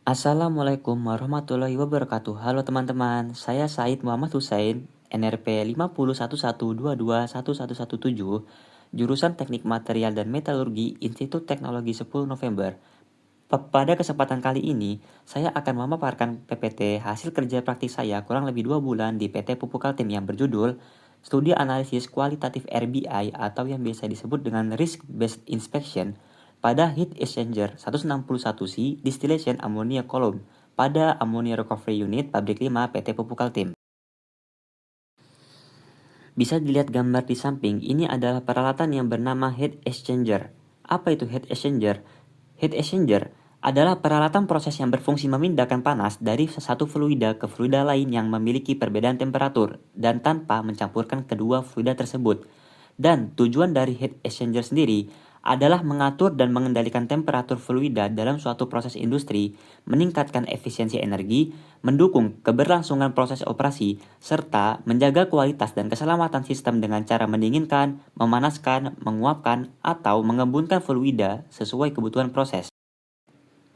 Assalamualaikum warahmatullahi wabarakatuh. Halo teman-teman, saya Said Muhammad Hussein, NRP 5011221117, jurusan Teknik Material dan Metalurgi, Institut Teknologi 10 November. Pada kesempatan kali ini, saya akan memaparkan PPT hasil kerja praktik saya kurang lebih 2 bulan di PT Pupuk Kaltim yang berjudul Studi Analisis Kualitatif RBI atau yang biasa disebut dengan Risk Based Inspection pada Heat Exchanger 161C Distillation Ammonia Column pada Ammonia Recovery Unit Pabrik 5 PT Pupuk Kaltim. Bisa dilihat gambar di samping, ini adalah peralatan yang bernama Heat Exchanger. Apa itu Heat Exchanger? Heat exchanger adalah peralatan proses yang berfungsi memindahkan panas dari satu fluida ke fluida lain yang memiliki perbedaan temperatur dan tanpa mencampurkan kedua fluida tersebut. Dan tujuan dari heat exchanger sendiri adalah mengatur dan mengendalikan temperatur fluida dalam suatu proses industri, meningkatkan efisiensi energi, mendukung keberlangsungan proses operasi, serta menjaga kualitas dan keselamatan sistem dengan cara mendinginkan, memanaskan, menguapkan, atau mengembunkan fluida sesuai kebutuhan proses.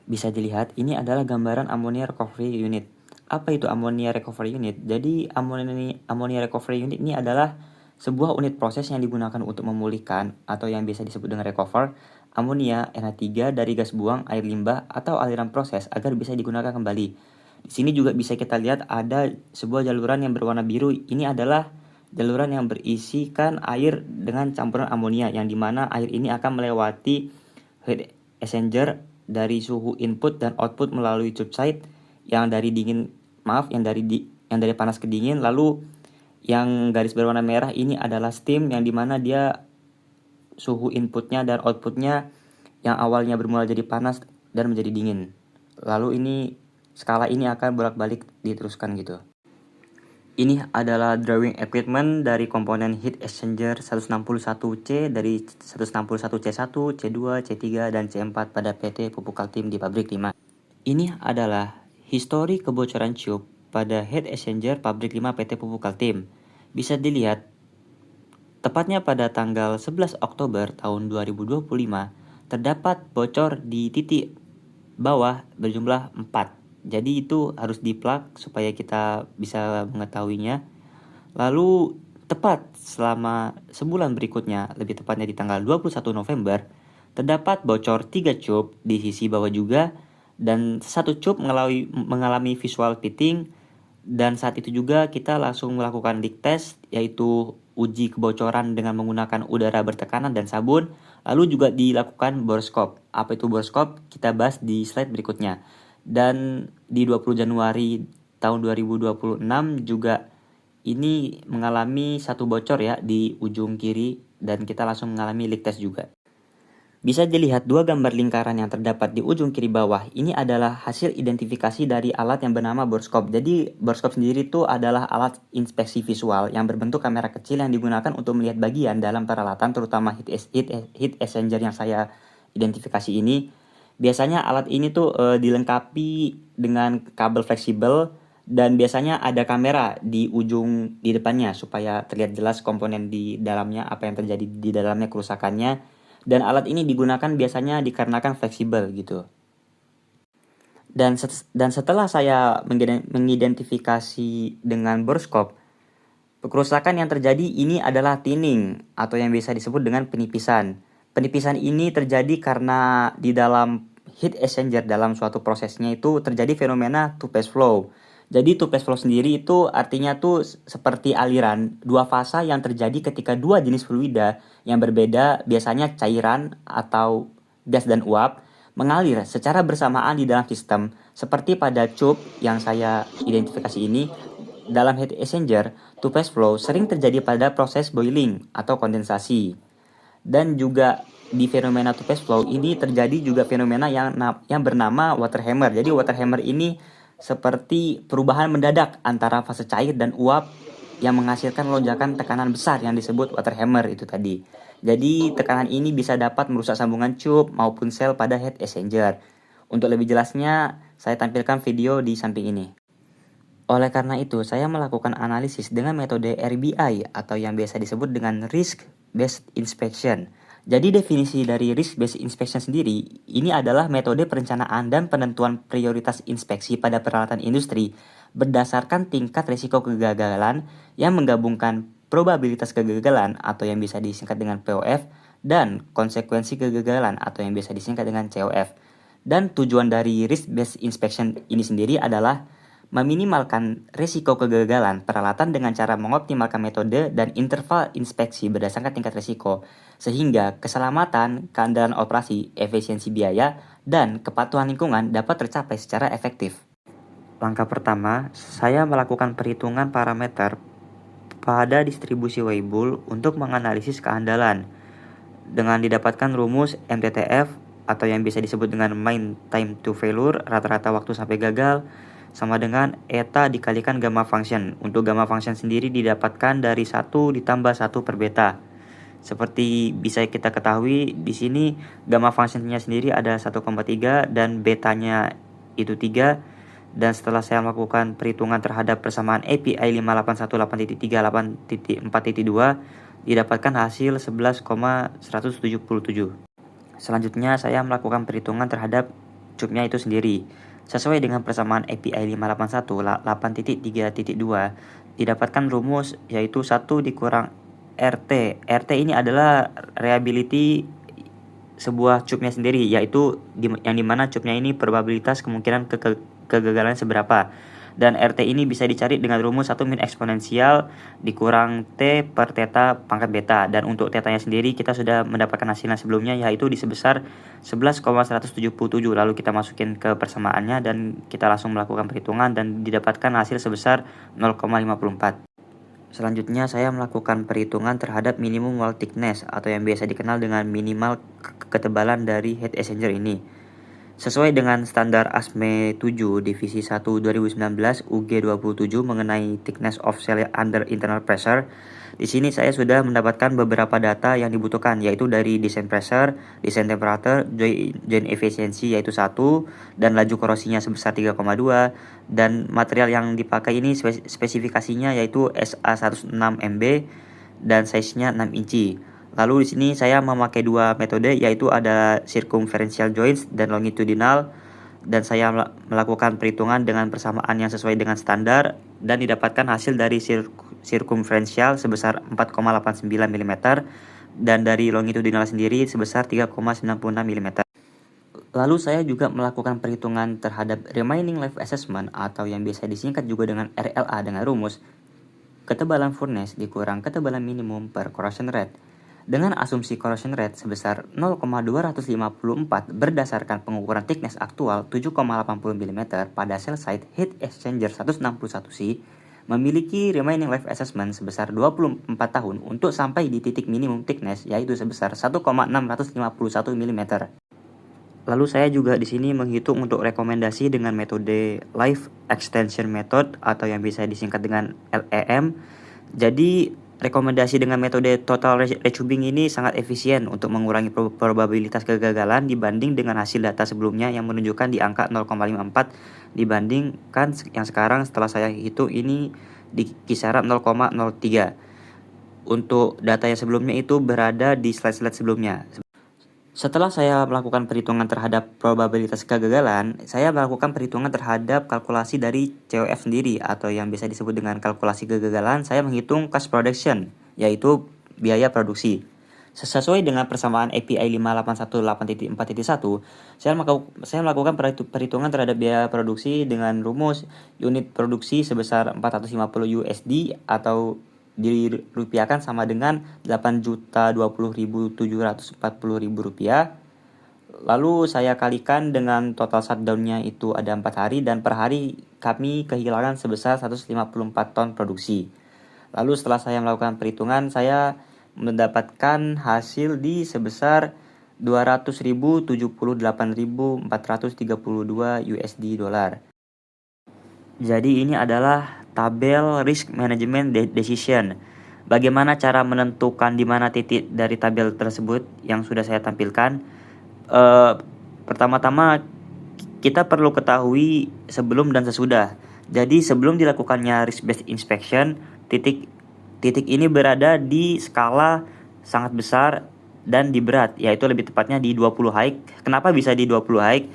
Bisa dilihat, ini adalah gambaran Ammonia Recovery Unit. Apa itu Ammonia Recovery Unit? Jadi, Ammonia Recovery Unit ini adalah sebuah unit proses yang digunakan untuk memulihkan atau yang biasa disebut dengan recover amonia NH3 dari gas buang, air limbah, atau aliran proses agar bisa digunakan kembali. Di sini juga bisa kita lihat ada sebuah jaluran yang berwarna biru. Ini adalah jaluran yang berisikan air dengan campuran amonia, yang dimana air ini akan melewati heat exchanger dari suhu input dan output melalui tube side yang dari panas ke dingin. Lalu yang garis berwarna merah ini adalah steam, yang dimana dia suhu inputnya dan outputnya yang awalnya bermula jadi panas dan menjadi dingin. Lalu skala ini akan bolak-balik diteruskan gitu. Ini adalah drawing equipment dari komponen heat exchanger 161C dari 161C1, C2, C3, dan C4 pada PT Pupuk Kaltim di Pabrik 5. Ini adalah histori kebocoran tube pada heat exchanger Pabrik 5 PT Pupuk Kaltim. Bisa dilihat, tepatnya pada tanggal 11 Oktober tahun 2025, terdapat bocor di titik bawah berjumlah 4. Jadi itu harus di-plug supaya kita bisa mengetahuinya. Lalu tepat selama sebulan berikutnya, lebih tepatnya di tanggal 21 November, terdapat bocor 3 cup di sisi bawah juga, dan satu cup mengalami visual pitting. Dan saat itu juga kita langsung melakukan leak test, yaitu uji kebocoran dengan menggunakan udara bertekanan dan sabun. Lalu juga dilakukan borescope. Apa itu borescope? Kita bahas di slide berikutnya. Dan di 20 Januari tahun 2026 juga ini mengalami satu bocor ya di ujung kiri, dan kita langsung mengalami leak test juga. Bisa dilihat dua gambar lingkaran yang terdapat di ujung kiri bawah. Ini adalah hasil identifikasi dari alat yang bernama borescope. Jadi borescope sendiri itu adalah alat inspeksi visual yang berbentuk kamera kecil yang digunakan untuk melihat bagian dalam peralatan, terutama heat exchanger yang saya identifikasi ini. Biasanya alat ini tuh dilengkapi dengan kabel fleksibel, dan biasanya ada kamera di ujung di depannya supaya terlihat jelas komponen di dalamnya, apa yang terjadi di dalamnya, kerusakannya. Dan alat ini digunakan biasanya dikarenakan fleksibel gitu. Dan setelah saya mengidentifikasi dengan borescope, kerusakan yang terjadi ini adalah thinning atau yang biasa disebut dengan penipisan. Penipisan ini terjadi karena di dalam heat exchanger dalam suatu prosesnya itu terjadi fenomena two-phase flow. Jadi two-phase flow sendiri itu artinya tuh seperti aliran dua fasa yang terjadi ketika dua jenis fluida yang berbeda, biasanya cairan atau gas dan uap, mengalir secara bersamaan di dalam sistem. Seperti pada tube yang saya identifikasi ini, dalam heat exchanger, two-phase flow sering terjadi pada proses boiling atau kondensasi. Dan juga di fenomena two-phase flow ini terjadi juga fenomena yang bernama water hammer. Jadi water hammer ini seperti perubahan mendadak antara fase cair dan uap yang menghasilkan lonjakan tekanan besar yang disebut water hammer itu tadi. Jadi tekanan ini bisa dapat merusak sambungan tube maupun sel pada heat exchanger. Untuk lebih jelasnya, saya tampilkan video di samping ini. Oleh karena itu, saya melakukan analisis dengan metode RBI atau yang biasa disebut dengan Risk Based Inspection. Jadi definisi dari risk-based inspection sendiri, ini adalah metode perencanaan dan penentuan prioritas inspeksi pada peralatan industri berdasarkan tingkat risiko kegagalan yang menggabungkan probabilitas kegagalan atau yang bisa disingkat dengan POF dan konsekuensi kegagalan atau yang bisa disingkat dengan COF. Dan tujuan dari risk-based inspection ini sendiri adalah meminimalkan risiko kegagalan peralatan dengan cara mengoptimalkan metode dan interval inspeksi berdasarkan tingkat risiko, sehingga keselamatan, keandalan operasi, efisiensi biaya, dan kepatuhan lingkungan dapat tercapai secara efektif. Langkah pertama, saya melakukan perhitungan parameter pada distribusi Weibull untuk menganalisis keandalan. Dengan didapatkan rumus MTTF atau yang bisa disebut dengan Mean Time to Failure, rata-rata waktu sampai gagal, sama dengan eta dikalikan gamma function. Untuk gamma function sendiri didapatkan dari 1 ditambah 1 per beta. Seperti bisa kita ketahui, di sini gamma functionnya sendiri ada 1,3 dan betanya itu 3. Dan setelah saya melakukan perhitungan terhadap persamaan API 581.8.8.4.2, didapatkan hasil 11,177. Selanjutnya saya melakukan perhitungan terhadap cubnya itu sendiri. Sesuai dengan persamaan API 581.8.3.2, didapatkan rumus yaitu 1 dikurang RT. RT ini adalah reliability sebuah cubnya sendiri, yaitu yang dimana cubnya ini probabilitas kemungkinan kegagalan seberapa. Dan RT ini bisa dicari dengan rumus 1 min eksponensial dikurang T per theta pangkat beta. Dan untuk tetanya sendiri kita sudah mendapatkan hasilnya sebelumnya, yaitu di sebesar 11,177. Lalu kita masukin ke persamaannya dan kita langsung melakukan perhitungan dan didapatkan hasil sebesar 0,54. Selanjutnya saya melakukan perhitungan terhadap minimum wall thickness atau yang biasa dikenal dengan minimal ketebalan dari heat exchanger ini. Sesuai dengan standar ASME 7 Divisi 1 2019 UG27 mengenai thickness of cell under internal pressure, di sini saya sudah mendapatkan beberapa data yang dibutuhkan, yaitu dari design pressure, design temperature, joint efficiency yaitu 1, dan laju korosinya sebesar 3,2, dan material yang dipakai ini spesifikasinya yaitu SA106 MB dan size-nya 6 inci. Lalu di sini saya memakai dua metode, yaitu ada circumferential joints dan longitudinal, dan saya melakukan perhitungan dengan persamaan yang sesuai dengan standar dan didapatkan hasil dari circumferential sebesar 4,89 mm dan dari longitudinal sendiri sebesar 3,96 mm. Lalu saya juga melakukan perhitungan terhadap remaining life assessment atau yang biasa disingkat juga dengan RLA dengan rumus ketebalan furnace dikurang ketebalan minimum per corrosion rate, dengan asumsi corrosion rate sebesar 0,254 berdasarkan pengukuran thickness aktual 7,80 mm pada cell site heat exchanger 161C, memiliki remaining life assessment sebesar 24 tahun untuk sampai di titik minimum thickness yaitu sebesar 1,651 mm. Lalu saya juga di sini menghitung untuk rekomendasi dengan metode Life Extension Method atau yang bisa disingkat dengan LEM. Jadi rekomendasi dengan metode total retubing ini sangat efisien untuk mengurangi probabilitas kegagalan dibanding dengan hasil data sebelumnya yang menunjukkan di angka 0,54 dibandingkan yang sekarang setelah saya hitung ini di kisaran 0,03. Untuk data yang sebelumnya itu berada di slide-slide sebelumnya. Setelah saya melakukan perhitungan terhadap probabilitas kegagalan, saya melakukan perhitungan terhadap kalkulasi dari COF sendiri atau yang bisa disebut dengan kalkulasi kegagalan. Saya menghitung cost production, yaitu biaya produksi. Sesuai dengan persamaan API 581.8.4.1, saya melakukan perhitungan terhadap biaya produksi dengan rumus unit produksi sebesar 450 USD atau dirupiahkan sama dengan 8.020.740.000 rupiah. Lalu saya kalikan dengan total shutdown-nya itu ada 4 hari dan per hari kami kehilangan sebesar 154 ton produksi. Lalu setelah saya melakukan perhitungan, saya mendapatkan hasil di sebesar 200.078.432 USD dolar. Jadi ini adalah tabel risk management decision. Bagaimana cara menentukan di mana titik dari tabel tersebut yang sudah saya tampilkan? Pertama-tama kita perlu ketahui sebelum dan sesudah. Jadi sebelum dilakukannya risk based inspection, titik ini berada di skala sangat besar dan di berat, yaitu lebih tepatnya di 20 high. Kenapa bisa di 20 high?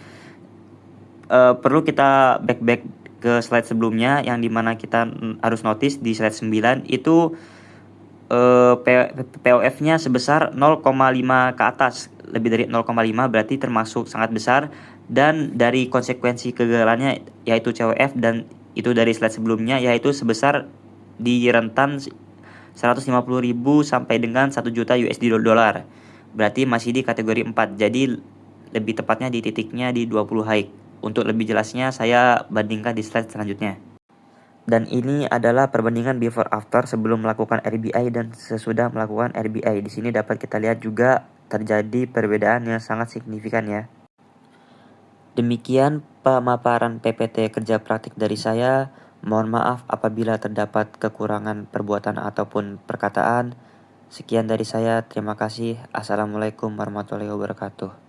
Perlu kita back ke slide sebelumnya, yang dimana kita harus notice di slide 9 itu POF-nya sebesar 0,5 ke atas. Lebih dari 0,5 berarti termasuk sangat besar. Dan dari konsekuensi kegagalannya yaitu COF, dan itu dari slide sebelumnya, yaitu sebesar di rentan 150.000 sampai dengan 1 juta USD dolar. Berarti masih di kategori 4. Jadi lebih tepatnya di titiknya di 20 high. Untuk lebih jelasnya saya bandingkan di slide selanjutnya. Dan ini adalah perbandingan before after sebelum melakukan RBI dan sesudah melakukan RBI. Di sini dapat kita lihat juga terjadi perbedaan yang sangat signifikan ya. Demikian pemaparan PPT kerja praktik dari saya. Mohon maaf apabila terdapat kekurangan perbuatan ataupun perkataan. Sekian dari saya, terima kasih. Assalamualaikum warahmatullahi wabarakatuh.